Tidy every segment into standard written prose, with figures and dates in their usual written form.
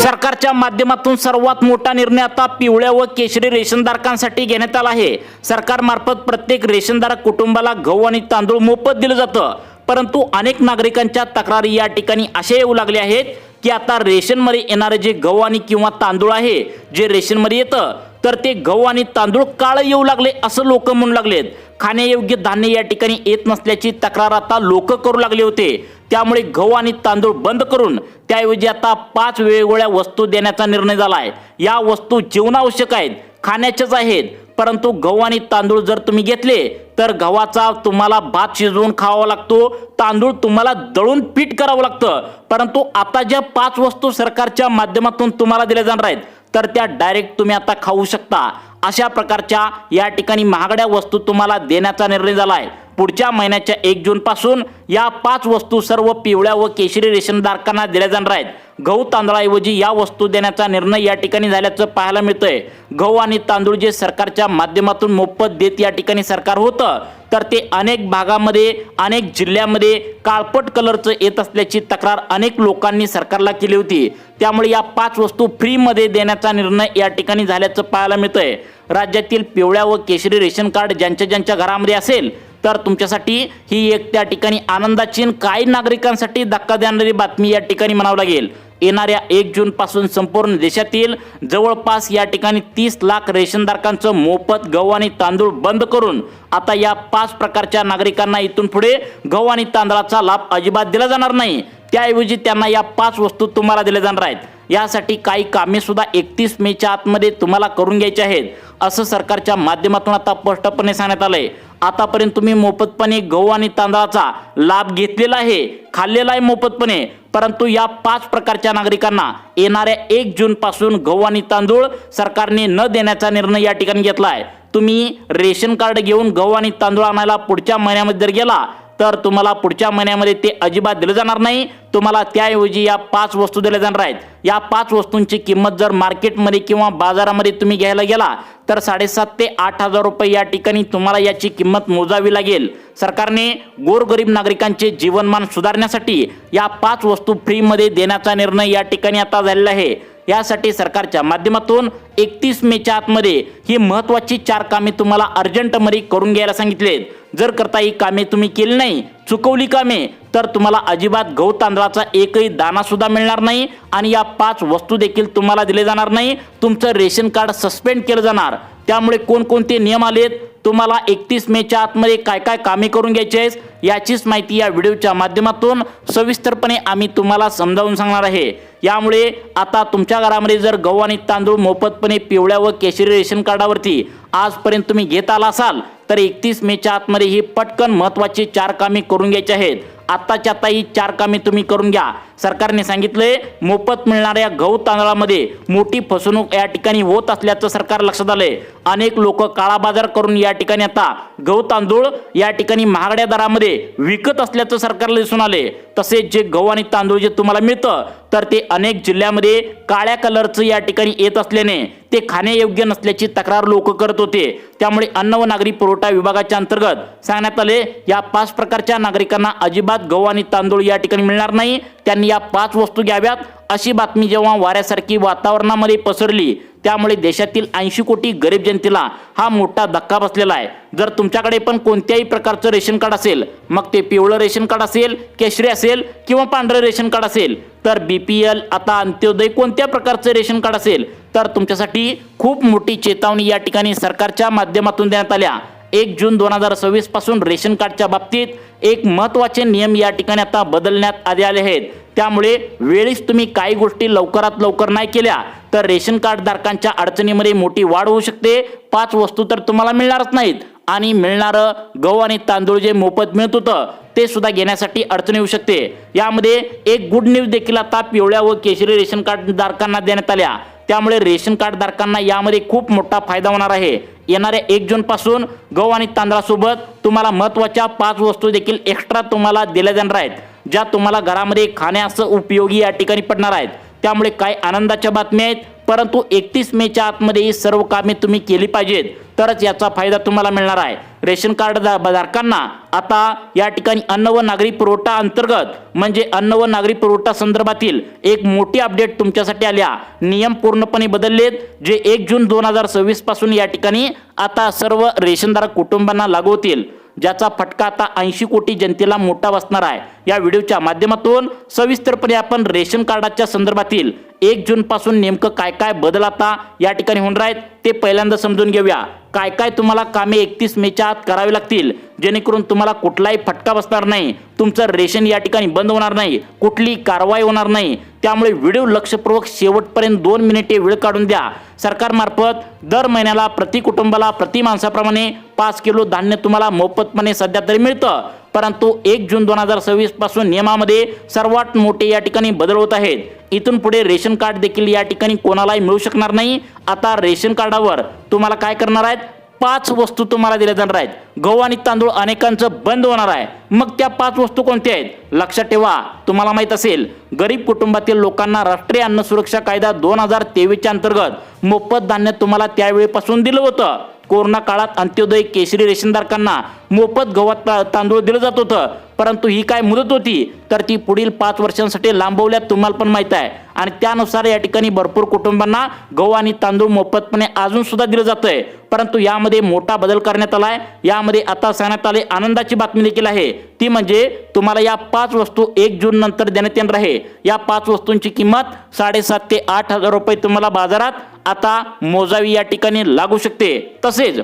सरकारच्या माध्यमातून सर्वात मोठा निर्णय आता पिवळ्या व केशरी रेशनधारकांसाठी घेण्यात आला आहे। सरकारमार्फत प्रत्येक रेशनधारक कुटुंबाला गहू आणि तांदूळ मोफत दिलं जातं, परंतु अनेक नागरिकांच्या तक्रारी या ठिकाणी अशा येऊ लागल्या आहेत की आता रेशनमध्ये येणारे जे गहू आणि किंवा तांदूळ आहे जे रेशनमध्ये येतं तर ते गहू आणि तांदूळ काळे येऊ लागले असं लोक म्हणू लागलेत। खाण्यायोग्य धान्य या ठिकाणी येत नसल्याची तक्रार आता लोक करू लागले होते। त्यामुळे गहू आणि तांदूळ बंद करून त्याऐवजी आता 5 वेगवेगळ्या वस्तू देण्याचा निर्णय झालाय। या वस्तू जीवनावश्यक आहेत, खाण्याच्याच आहेत, परंतु गहू आणि तांदूळ जर तुम्ही घेतले तर गव्हाचा तुम्हाला भात शिजवून खावा लागतो, तांदूळ तुम्हाला दळून पीठ करावं लागतं। परंतु आता ज्या 5 वस्तू सरकारच्या माध्यमातून तुम्हाला दिल्या जाणार आहेत तर त्या डायरेक्ट तुम्ही आता खाऊ शकता। अशा प्रकारच्या या ठिकाणी महागड्या वस्तू तुम्हाला देण्याचा निर्णय झालाय। पुढच्या महिन्याच्या 1 जून पासून या 5 वस्तू सर्व पिवळ्या व केशरी रेशनधारकांना दिल्या जाणार आहेत। गहू तांदळाऐवजी या वस्तू देण्याचा निर्णय या ठिकाणी झाल्याचं पाहायला मिळतंय। गहू आणि तांदूळ जे सरकारच्या माध्यमातून मोफत देत या ठिकाणी सरकार होतं तर ते अनेक भागामध्ये अनेक जिल्ह्यामध्ये काळपट कलरचं येत असल्याची तक्रार अनेक लोकांनी सरकारला केली होती। त्यामुळे या 5 वस्तू फ्री मध्ये देण्याचा निर्णय या ठिकाणी झाल्याचं पाहायला मिळतंय। राज्यातील पिवळ्या व केशरी रेशन कार्ड ज्यांच्या घरामध्ये असेल तर तुमच्यासाठी ही एक त्या ठिकाणी आनंदाची काही नागरिकांसाठी धक्का देणारी बातमी या ठिकाणी म्हणावं लागेल। येणाऱ्या 1 जून पासून संपूर्ण देशातील जवळपास या ठिकाणी 30 लाख रेशनधारकांचं मोफत गहू आणि तांदूळ बंद करून आता या 5 प्रकारच्या नागरिकांना इथून पुढे गहू आणि तांदळाचा लाभ अजिबात दिला जाणार नाही। त्याऐवजी त्यांना या 5 वस्तू तुम्हाला दिल्या जाणार आहेत। यासाठी काही कामे सुद्धा 31 मेच्या आतमध्ये तुम्हाला करून घ्यायचे आहेत असं सरकारच्या माध्यमातून आता स्पष्टपणे सांगण्यात आलंय। आतापर्यंत तुम्ही मोफतपणे गहू आणि तांदळाचा लाभ घेतलेला आहे, खाल्लेला आहे मोफतपणे, परंतु या 5 प्रकारच्या नागरिकांना येणाऱ्या 1 जून पासून गहू आणि तांदूळ सरकारने न देण्याचा निर्णय या ठिकाणी घेतला आहे। तुम्ही रेशन कार्ड घेऊन गहू आणि तांदूळ आणायला पुढच्या महिन्यामध्ये जर गेला तर तुम्हाला पुढच्या महिन्यामध्ये ते अजिबात दिले जाणार नाही। तुम्हाला त्याऐवजी या 5 वस्तू दिल्या जाणार आहेत। या 5 वस्तूंची किंमत जर मार्केटमध्ये किंवा बाजारामध्ये तुम्ही घ्यायला गेला तर 7,500 ते 8,000 रुपये या ठिकाणी तुम्हाला याची किंमत मोजावी लागेल। सरकारने गोरगरीब नागरिकांचे जीवनमान सुधारण्यासाठी या 5 वस्तू फ्री मध्ये देण्याचा निर्णय या ठिकाणी आता झालेला आहे। यासाठी सरकारच्या माध्यमातून 31 मेच्या आतमध्ये ही महत्त्वाची 4 कामे तुम्हाला अर्जंटमध्ये करून घ्यायला सांगितलेत। जर करता ही कामे तुम्ही केली नाही, चुकवली कामे, तर तुम्हाला अजिबात गहू तांदळाचा एकही दाना सुद्धा मिळणार नाही आणि या 5 वस्तू देखील तुम्हाला दिले जाणार नाही। तुमचं रेशन कार्ड सस्पेंड केलं जाणार। त्यामुळे कोणकोणते नियम आलेत, तुम्हाला 31 मेच्या आतमध्ये काय काय कामे करून घ्यायची आहेत याचीच माहिती या व्हिडिओच्या माध्यमातून सविस्तरपणे आम्ही तुम्हाला समजावून सांगणार आहे। यामुळे आता तुमच्या घरामध्ये जर गहू आणि तांदूळ मोफतपणे पिवळ्या व केशरी रेशन कार्डावरती आजपर्यंत तुम्ही घेत आला असाल तर 31 मेच्या आतमध्ये ही पटकन महत्त्वाची 4 कामे करून घ्यायची आहेत। आत्ताच्या आता ही 4 कामे तुम्ही करून घ्या। सरकारने सांगितले मोफत मिळणाऱ्या गहू तांदळामध्ये मोठी फसवणूक या ठिकाणी होत असल्याचं सरकार लक्षात आलंय। अनेक लोक काळा बाजार करून या ठिकाणी आता गहू तांदूळ या ठिकाणी महागड्या दरामध्ये विकत असल्याचं सरकारला दिसून आले। तसेच जे गहू आणि तांदूळ जे तुम्हाला मिळतं तर ते अनेक जिल्ह्यामध्ये काळ्या कलरचं या ठिकाणी येत असल्याने ते खाण्यायोग्य नसल्याची तक्रार लोक करत होते। त्यामुळे अन्न व नागरी पुरवठा विभागाच्या अंतर्गत सांगण्यात आले या 5 प्रकारच्या नागरिकांना अजिबात गहू आणि तांदूळ या ठिकाणी मिळणार नाही। त्यांनी या 5 वस्तू घ्याव्यात अशी बातमी जेव्हा वाऱ्यासारखी वातावरणामध्ये पसरली त्यामुळे देशातील 80 कोटी गरीब जनतेला हा मोठा धक्का बसलेला आहे। जर तुमच्याकडे पण कोणत्याही प्रकारचं रेशन कार्ड असेल, मग ते पिवळं रेशन कार्ड असेल, केशरी असेल किंवा पांढरं रेशन कार्ड असेल, तर BPL आता अंत्योदय कोणत्या प्रकारचं रेशन कार्ड असेल तर तुमच्यासाठी खूप मोठी चेतावणी या ठिकाणी सरकारच्या माध्यमातून देण्यात आल्या। 1 जून 2026 पासून रेशन कार्डच्या बाबतीत एक महत्त्वाचे नियम या ठिकाणी आता बदलण्यात आले आहेत। त्यामुळे वेळीच तुम्ही काही गोष्टी लवकरात लवकर नाही केल्या तर रेशन कार्ड धारकांच्या अडचणीमध्ये मोठी वाढ होऊ शकते। 5 वस्तू तर तुम्हाला मिळणारच नाहीत आणि मिळणारं गहू आणि तांदूळ जे मोफत मिळत होतं ते सुद्धा घेण्यासाठी अडचण येऊ शकते। यामध्ये एक गुड न्यूज देखील आता पिवळ्या व केशरी रेशन कार्ड धारकांना देण्यात आल्या। त्यामुळे रेशन कार्ड धारकांना यामध्ये खूप मोठा फायदा होणार आहे। येणाऱ्या 1 जून पासून गहू आणि तांदळासोबत तुम्हाला महत्त्वाच्या 5 वस्तू देखील एक्स्ट्रा तुम्हाला दिल्या जाणार आहेत, ज्या तुम्हाला घरामध्ये खाण्यास उपयोगी या ठिकाणी पडणार आहेत। त्यामुळे काय आनंदाच्या बातम्या आहेत, परंतु 31 मेच्या आतमध्ये ही सर्व कामे तुम्ही केली पाहिजेत, तरच याचा फायदा तुम्हाला मिळणार आहे। रेशन कार्ड धारकांना आता या ठिकाणी अन्न व नागरी पुरवठा अंतर्गत म्हणजे अन्न व नागरी पुरवठा संदर्भातील एक मोठी अपडेट तुमच्यासाठी आल्या। नियम पूर्णपणे बदललेत, जे 1 जून 2026 पासून या ठिकाणी आता सर्व रेशनधारक कुटुंबांना लागू होतील, ज्याचा फटका आता 80 कोटी जनतेला मोठा बसणार आहे। या व्हिडिओच्या माध्यमातून सविस्तरपणे आपण रेशन कार्डाच्या संदर्भातील 1 जून पासून नेमकं काय काय बदल आता या ठिकाणी होणार आहेत ते पहिल्यांदा समजून घेऊया। काय काय तुम्हाला कामे 31 मेच्या आत करावी लागतील, जेणेकरून तुम्हाला कुठलाही फटका बसणार नाही, तुमचं रेशन या ठिकाणी बंद होणार नाही, कुठली कारवाई होणार नाही। त्यामुळे व्हिडिओ लक्षपूर्वक शेवटपर्यंत 2 मिनिटे वेळ काढून द्या। सरकारमार्फत दर महिन्याला प्रति कुटुंबाला प्रति माणसाप्रमाणे 5 किलो धान्य तुम्हाला मोफतपणे सध्या तरी मिळतं, परंतु 1 जून 2026 पासून नियमामध्ये सर्वात मोठे या ठिकाणी बदल होत आहेत। इथून पुढे रेशन कार्ड देखील या ठिकाणी कोणालाही मिळू शकणार नाही। आता रेशन कार्डावर तुम्हाला काय करणार आहेत, 5 वस्तू तुम्हाला दिल्या जाणार आहेत। गहू आणि तांदूळ अनेकांचं बंद होणार आहे। मग त्या 5 वस्तू कोणत्या आहेत? लक्षात ठेवा, तुम्हाला माहित असेल गरीब कुटुंबातील लोकांना राष्ट्रीय अन्न सुरक्षा कायदा 2023 अंतर्गत मोफत धान्य तुम्हाला त्यावेळेपासून दिलं होतं। कोरोना काळात अंत्योदय केशरी रेशनधारकांना मोफत गव्हात तांदूळ दिलं जात होतं, परंतु ही काय मुदत होती तर ती पुढील 5 वर्षांसाठी लांबवल्यात, तुम्हाला पण माहित आहे। आणि त्यानुसार या ठिकाणी भरपूर कुटुंबांना गहू आणि तांदूळ मोफतपणे अजून सुद्धा दिलं जातंय, परंतु यामध्ये मोठा बदल करण्यात आलाय। यामध्ये आता सांगण्यात आले आनंदाची बातमी देखील आहे, ती म्हणजे तुम्हाला या 5 वस्तू 1 जून नंतर देण्यात येणार आहे। या 5 वस्तूंची किंमत 7,500 ते 8,000 रुपये तुम्हाला बाजारात आता मोजावी या ठिकाणी लागू शकते। तसेच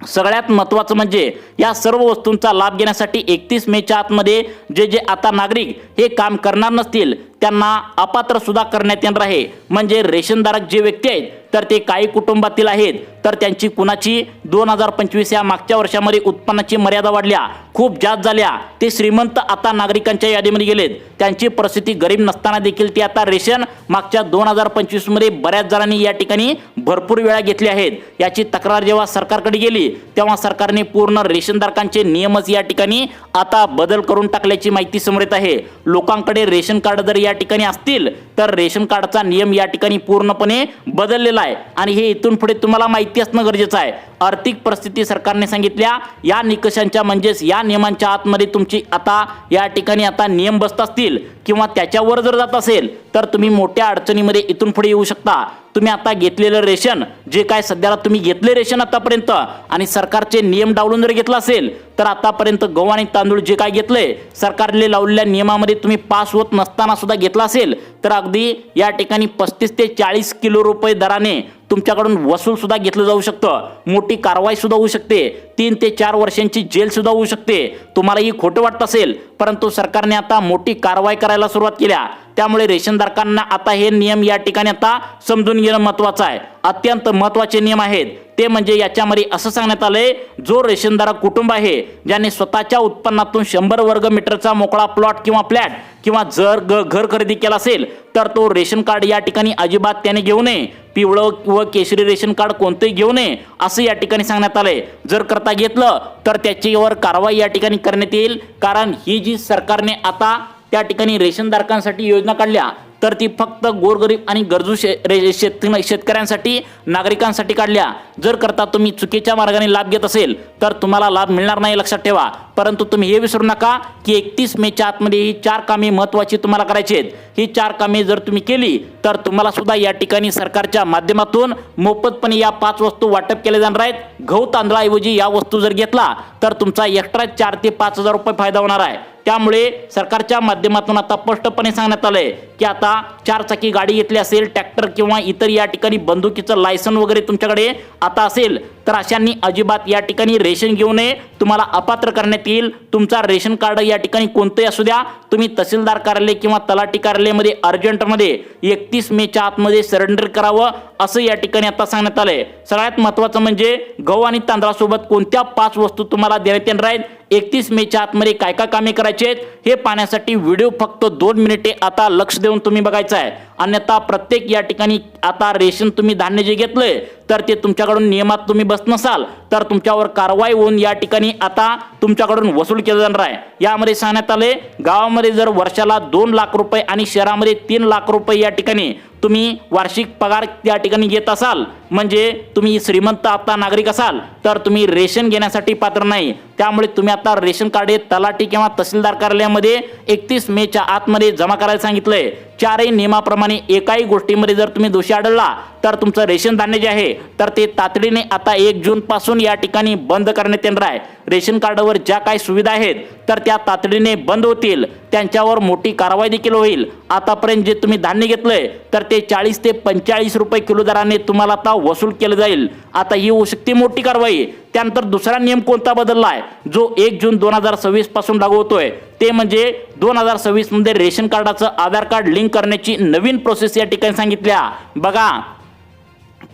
सगळ्यात महत्त्वाचं म्हणजे या सर्व वस्तूंचा लाभ घेण्यासाठी 31 मेच्या आतमध्ये जे आता नागरिक हे काम करणार नसतील त्यांना अपात्र सुद्धा करण्यात येणार आहे। म्हणजे रेशनधारक जे व्यक्ती आहेत तर ते काही कुटुंबातील आहेत तर त्यांची कुणाची 2025 या मागच्या वर्षामध्ये उत्पन्नाची मर्यादा वाढल्या, खूप जास्त झाल्या, ते श्रीमंत आता नागरिकांच्या यादीमध्ये गेलेत, त्यांची परिस्थिती गरीब नसताना देखील ते आता रेशन मागच्या 2025 मध्ये बऱ्याच जणांनी या ठिकाणी भरपूर वेळा घेतले आहेत। याची तक्रार जेव्हा सरकारकडे गेली तेव्हा सरकारने पूर्ण रेशनधारकांचे नियमच या ठिकाणी आता बदल करून टाकल्याची माहिती समोर येत आहे। लोकांकडे रेशन कार्ड जर या ठिकाणी असतील तर रेशन कार्डचा नियम या ठिकाणी पूर्णपणे बदललेला आहे आणि हे इथून पुढे तुम्हाला माहिती असणं गरजेचं आहे। आर्थिक परिस्थिती सरकारने सांगितल्या या निकषांच्या म्हणजेच या नियमांच्या आतमध्ये तुमची आता या ठिकाणी आता नियम बसत असतील किंवा त्याच्यावर जर जात असेल तर तुम्ही मोठ्या अडचणीमध्ये इथून पुढे येऊ शकता। तुम्ही आता घेतलेलं रेशन जे काय सध्याला तुम्ही घेतले रेशन आतापर्यंत आणि सरकारचे नियम डावलून जर घेतला असेल तर आतापर्यंत गहू आणि तांदूळ जे काय घेतलंय सरकारने लावलेल्या नियमामध्ये तुम्ही पास होत नसताना सुद्धा घेतला असेल तर अगदी या ठिकाणी 35 ते 40 किलो रुपये दराने तुमच्याकडून वसूल सुद्धा घेतलं जाऊ शकतं, मोठी कारवाई सुद्धा होऊ शकते, 3 ते 4 वर्षांची जेल सुद्धा होऊ शकते। तुम्हाला ही खोटं वाटत असेल परंतु सरकारने आता मोठी कारवाई करायला सुरुवात केल्या, त्यामुळे रेशनधारकांना आता हे नियम या ठिकाणी आता समजून घेणं महत्त्वाचं आहे। अत्यंत महत्त्वाचे नियम आहेत ते म्हणजे याच्यामध्ये असं सांगण्यात आलंय, जो रेशनधारक कुटुंब आहे ज्याने स्वतःच्या उत्पन्नातून 100 वर्ग मीटरचा मोकळा प्लॉट किंवा फ्लॅट किंवा जर घर खरेदी केला असेल तर तो रेशन कार्ड या ठिकाणी अजिबात त्याने घेऊ नये, पिवळं व केशरी रेशन कार्ड कोणतेही घेऊ नये असं या ठिकाणी सांगण्यात आलंय। जर करता घेतलं तर त्याच्यावर कारवाई या ठिकाणी करण्यात येईल, कारण ही जी सरकारने आता त्या ठिकाणी रेशनधारकांसाठी योजना काढल्या तर ती फक्त गोरगरीब आणि गरजू शेतकऱ्यांसाठी नागरिकांसाठी काढल्या। जर करता तुम्ही चुकीच्या मार्गाने लाभ घेत असेल तर तुम्हाला लाभ मिळणार नाही, लक्षात ठेवा। परंतु तुम्ही हे विसरू नका की 31 मेच्या आतमध्ये ही 4 कामे महत्त्वाची तुम्हाला करायची आहेत। ही 4 कामे जर तुम्ही केली तर तुम्हाला सुद्धा या ठिकाणी सरकारच्या माध्यमातून मोफतपणे या 5 वस्तू वाटप केल्या जाणार आहेत। गहू तांदळाऐवजी या वस्तू जर घेतला तर तुमचा एक्स्ट्रा 4 ते 5,000 रुपये फायदा होणार आहे। त्यामुळे सरकारच्या माध्यमातून आता स्पष्टपणे सांगण्यात आलंय की आता 4 चाकी गाडी घेतली असेल, ट्रॅक्टर किंवा इतर या ठिकाणी बंदुकीचं लायसन वगैरे तुमच्याकडे आता असेल तर अशांनी अजिबात या ठिकाणी रेशन घेऊ नये, तुम्हाला अपात्र करण्यात येईल। तुमचा रेशन कार्ड या ठिकाणी कोणतेही असू द्या, तुम्ही तहसीलदार कार्यालय किंवा तलाठी कार्यालयामध्ये अर्जंटमध्ये 31 मेच्या आतमध्ये सरेंडर करावं असं या ठिकाणी आता सांगण्यात आलंय। सगळ्यात महत्त्वाचं म्हणजे गहू आणि तांदळासोबत कोणत्या 5 वस्तू तुम्हाला देण्यात येणार आहेत, 31 मेच्या आतमध्ये काय काय कामे करायची आहेत हे पाहण्यासाठी व्हिडिओ फक्त 2 मिनिटे आता लक्ष देऊन तुम्ही बघायचा आहे। अन्यथा प्रत्येक या ठिकाणी आता रेशन तुम्ही धान्य जे घेतलंय तर ते तुमच्याकडून नियमात तुम्ही बसत नसाल तर तुमच्यावर कारवाई होऊन या ठिकाणी आता तुमच्याकडून वसूल केलं जाणार आहे। यामध्ये सांगण्यात आले गावामध्ये जर वर्षाला 2 लाख रुपये आणि शहरामध्ये 3 लाख रुपये या ठिकाणी तुम्ही वार्षिक पगार त्या ठिकाणी घेत असाल म्हणजे तुम्ही श्रीमंत आता नागरिक असाल तर तुम्ही रेशन घेण्यासाठी पात्र नाही। त्यामुळे तुम्ही आता रेशन कार्ड हे तलाठी किंवा तहसीलदार कार्यालयामध्ये 31 मेच्या आतमध्ये जमा करायला सांगितलंय। चारही नियमाप्रमाणे एकाही गोष्टीमध्ये जर तुम्ही दोषी आढळला तर तुमचं रेशन धान्य जे आहे तर ते तातडीने आता 1 जून पासून या ठिकाणी बंद करण्यात येणार आहे। रेशन कार्डावर ज्या काही सुविधा आहेत तर त्या तातडीने बंद होतील, त्यांच्यावर मोठी कारवाई देखील होईल। आतापर्यंत जे तुम्ही धान्य घेतलंय तर ते 40 ते 45 रुपये किलो दराने तुम्हाला आता वसूल केलं जाईल। आता ही होऊ शकते मोठी कारवाई। त्यानंतर दुसरा नियम कोणता बदलला आहे जो 1 जून 2026 पासून लागू होतोय ते म्हणजे 2026 मध्ये रेशन कार्डाचं आधार कार्ड लिंक करण्याची नवीन प्रोसेस या ठिकाणी सांगितल्या। बघा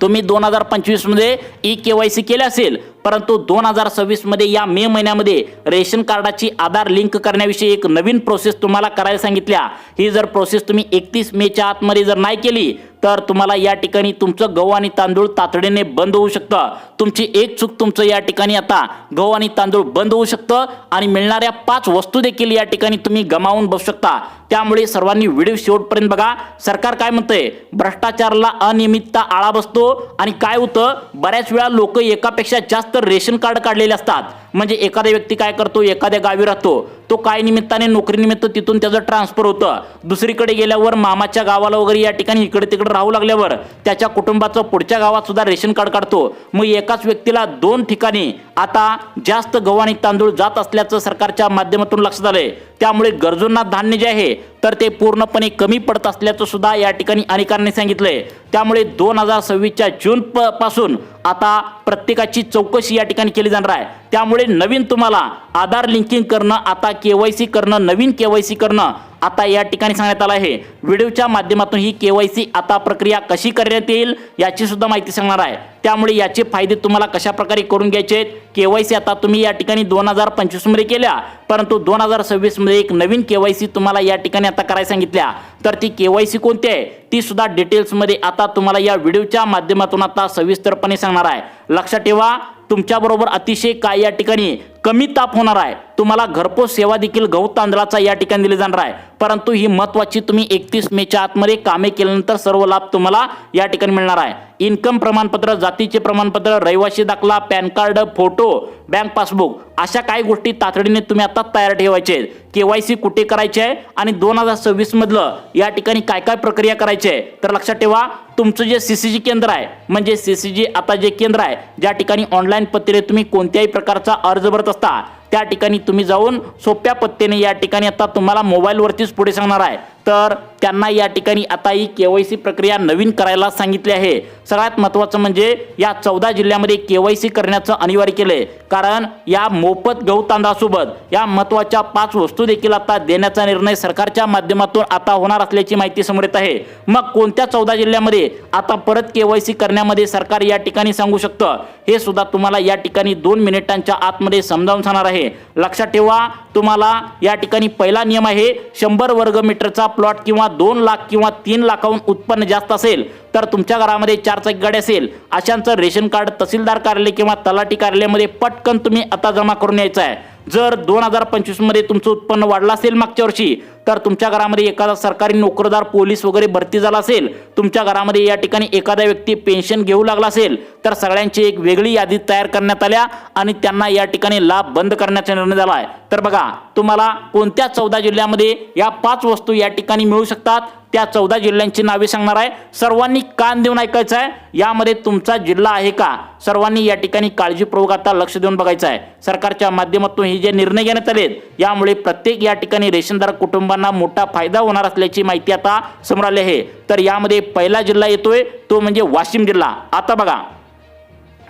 तुम्ही 2025 मध्ये ई-KYC केले असेल परंतु 2026 मध्ये या मे महिन्यामध्ये रेशन कार्डाची आधार लिंक करण्याविषयी एक नवीन प्रोसेस तुम्हाला करायला सांगितल्या। ही जर प्रोसेस तुम्ही 31 मेच्या आतमध्ये जर नाही केली तर तुम्हाला या ठिकाणी तुमचं गहू आणि तांदूळ तातडीने बंद होऊ शकतं। तुमची एक चूक तुमचं या ठिकाणी आता गहू आणि तांदूळ बंद होऊ शकतं आणि मिळणाऱ्या 5 वस्तू देखील या ठिकाणी तुम्ही गमावून बसू शकता। त्यामुळे सर्वांनी व्हिडिओ शेवटपर्यंत बघा। सरकार काय म्हणतंय, भ्रष्टाचाराला अनियमितता आळा बसतो आणि काय होतं बऱ्याच वेळा लोक एकापेक्षा जास्त रेशन कार्ड काढलेले असतात। म्हणजे एखादा व्यक्ती काय करतो, एखाद्या गावी राहतो, तो काय निमित्ताने नोकरीनिमित्त तिथून त्याचं ट्रान्सफर होतं, दुसरीकडे गेल्यावर मामाच्या गावाला वगैरे या ठिकाणी इकडे तिकडे राहू लागल्यावर त्याच्या कुटुंबाचं पुढच्या गावात सुद्धा रेशन कार्ड काढतो। मग एकाच व्यक्तीला 2 ठिकाणी आता जास्त गहू आणि तांदूळ जात असल्याचं सरकारच्या माध्यमातून लक्षात आलंय। त्यामुळे गरजूंना धान्य जे आहे तर ते पूर्णपणे कमी पडत असल्याचं सुद्धा या ठिकाणी अनेकांनी सांगितलंय। त्यामुळे 2026च्या जून पासून आता प्रत्येकाची चौकशी या ठिकाणी केली जाणार आहे। त्यामुळे नवीन तुम्हाला आधार लिंकिंग करणं, आता KYC करणं, नवीन KYC करणं आता या ठिकाणी सांगण्यात आलं आहे। व्हिडिओच्या माध्यमातून ही KYC आता प्रक्रिया कशी करण्यात येईल याची सुद्धा माहिती सांगणार आहे। त्यामुळे याचे फायदे तुम्हाला कशा प्रकारे करून घ्यायचे आहेत। KYC आता तुम्ही या ठिकाणी 2025 मध्ये केल्या परंतु 2026 मध्ये एक नवीन KYC तुम्हाला या ठिकाणी आता करायला सांगितल्या। तर ती KYC कोणती आहे ती सुद्धा डिटेल्स मध्ये आता तुम्हाला या व्हिडिओच्या माध्यमातून आता सविस्तरपणे सांगणार आहे। लक्षात ठेवा तुमच्याबरोबर अतिशय काय या ठिकाणी कमी ताप होणार आहे। तुम्हाला घरपोच सेवा देखील गहू तांदळाचा या ठिकाणी दिली जाणार आहे परंतु ही महत्त्वाची तुम्ही 31 मेच्या आतमध्ये कामे केल्यानंतर सर्व लाभ तुम्हाला या ठिकाणी मिळणार आहे। इन्कम प्रमाणपत्र, जातीचे प्रमाणपत्र, रहिवासी दाखला, pan card, photo, bank passbook अशा काही गोष्टी तातडीने तुम्ही आता तयार ठेवायचे आहेत। KYC कुठे करायचे आहे आणि 2026 मधलं या ठिकाणी काय काय प्रक्रिया करायची आहे तर लक्षात ठेवा तुमचं जे CCG केंद्र आहे म्हणजे CCG आता जे केंद्र आहे ज्या ठिकाणी ऑनलाईन पद्धतीने तुम्ही कोणत्याही प्रकारचा अर्ज भरत असता त्या ठिकाणी तुम्ही जाऊन सोप्या पद्धतीने या ठिकाणी आता तुम्हाला मोबाईलवरतीच पुढे सांगणार आहे। तर त्यांना या ठिकाणी आता ही KYC प्रक्रिया नवीन करायला सांगितली आहे। सगळ्यात महत्त्वाचं म्हणजे या 14 जिल्ह्यामध्ये KYC करण्याचं अनिवार्य केलंय कारण या मोफत गहू तांदळासोबत या महत्त्वाच्या 5 वस्तू देखील आता देण्याचा निर्णय सरकारच्या माध्यमातून आता होणार असल्याची माहिती समोर येत आहे। मग कोणत्या 14 जिल्ह्यामध्ये आता परत KYC करण्यामध्ये सरकार या ठिकाणी सांगू शकतं हे सुद्धा तुम्हाला या ठिकाणी 2 मिनिटांच्या आतमध्ये समजावून सांगणार आहे। लक्षात ठेवा तुम्हाला या ठिकाणी पहिला नियम आहे 100 वर्ग मीटरचा प्लॉट किंवा 2 लाख किंवा 3 लाखाहून उत्पन्न जास्त असेल तर तुमच्या घरामध्ये 4 चाकी गाडी असेल अशांचं रेशन कार्ड तहसीलदार कार्यालय किंवा तलाठी कार्यालयामध्ये पटकन तुम्ही आता जमा करून यायचं आहे। जर 2025 मध्ये तुमचं उत्पन्न वाढलं असेल मागच्या वर्षी तर तुमच्या घरामध्ये एखादा सरकारी नोकरदार, पोलीस वगैरे भरती झाला असेल, तुमच्या घरामध्ये या ठिकाणी एखादा व्यक्ती पेन्शन घेऊ लागला असेल तर सगळ्यांची एक वेगळी यादी तयार करण्यात आल्या आणि त्यांना या ठिकाणी लाभ बंद करण्याचा निर्णय झाला आहे। तर बघा तुम्हाला कोणत्या 14 जिल्ह्यामध्ये या 5 वस्तू या ठिकाणी मिळू शकतात त्या 14 जिल्ह्यांची नावे सांगणार आहे। सर्वांनी कान देऊन ऐकायचं आहे। यामध्ये तुमचा जिल्हा आहे का सर्वांनी या ठिकाणी काळजीपूर्वक आता लक्ष देऊन बघायचं आहे। सरकारच्या माध्यमातून हे जे निर्णय घेण्यात आलेत यामुळे प्रत्येक या ठिकाणी रेशनदार कुटुंबांना मोठा फायदा होणार असल्याची माहिती आता समोर आली आहे। तर यामध्ये पहिला जिल्हा येतोय तो म्हणजे वाशिम जिल्हा। आता बघा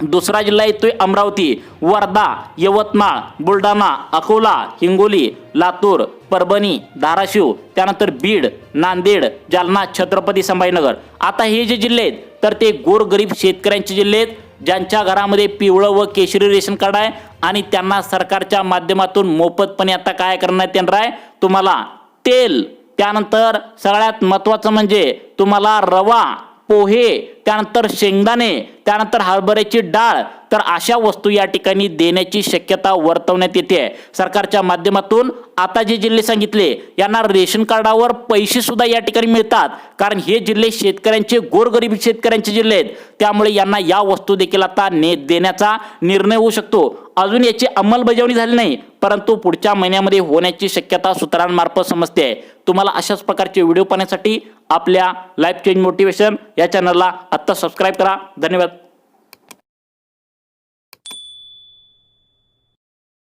दुसरा जिल्हा येतोय अमरावती, वर्धा, यवतमाळ, बुलढाणा, अकोला, हिंगोली, लातूर, परभणी, धाराशिव, त्यानंतर बीड, नांदेड, जालना, छत्रपती संभाजीनगर। आता हे जे जिल्हे आहेत तर ते गोरगरीब शेतकऱ्यांचे जिल्हे आहेत ज्यांच्या घरामध्ये पिवळं व केशरी रेशन कार्ड आहे आणि त्यांना सरकारच्या माध्यमातून मोफतपणे आता काय करण्यात येणार आहे तुम्हाला तेल, त्यानंतर सगळ्यात महत्त्वाचं म्हणजे तुम्हाला रवा, पोहे, त्यानंतर शेंगदाणे, त्यानंतर हरभऱ्याची डाळ, तर अशा वस्तू या ठिकाणी देण्याची शक्यता वर्तवण्यात येते सरकारच्या माध्यमातून. आता जे जिल्हे सांगितले यांना रेशन कार्डावर पैसे सुद्धा या ठिकाणी मिळतात, कारण हे जिल्हे शेतकऱ्यांचे, गोरगरीब शेतकऱ्यांचे जिल्हे आहेत. त्यामुळे यांना या वस्तू देखील आता देण्याचा निर्णय होऊ शकतो. अजून याची अंमलबजावणी झाली नाही, परंतु पुढच्या महिन्यामध्ये होण्याची शक्यता सूत्रांमार्फत समजते. तुम्हाला अशाच प्रकारचे व्हिडिओ पाहण्यासाठी आपल्या लाईफ चेंज मोटिवेशन या चॅनलला आत्ता सबस्क्राईब करा. धन्यवाद.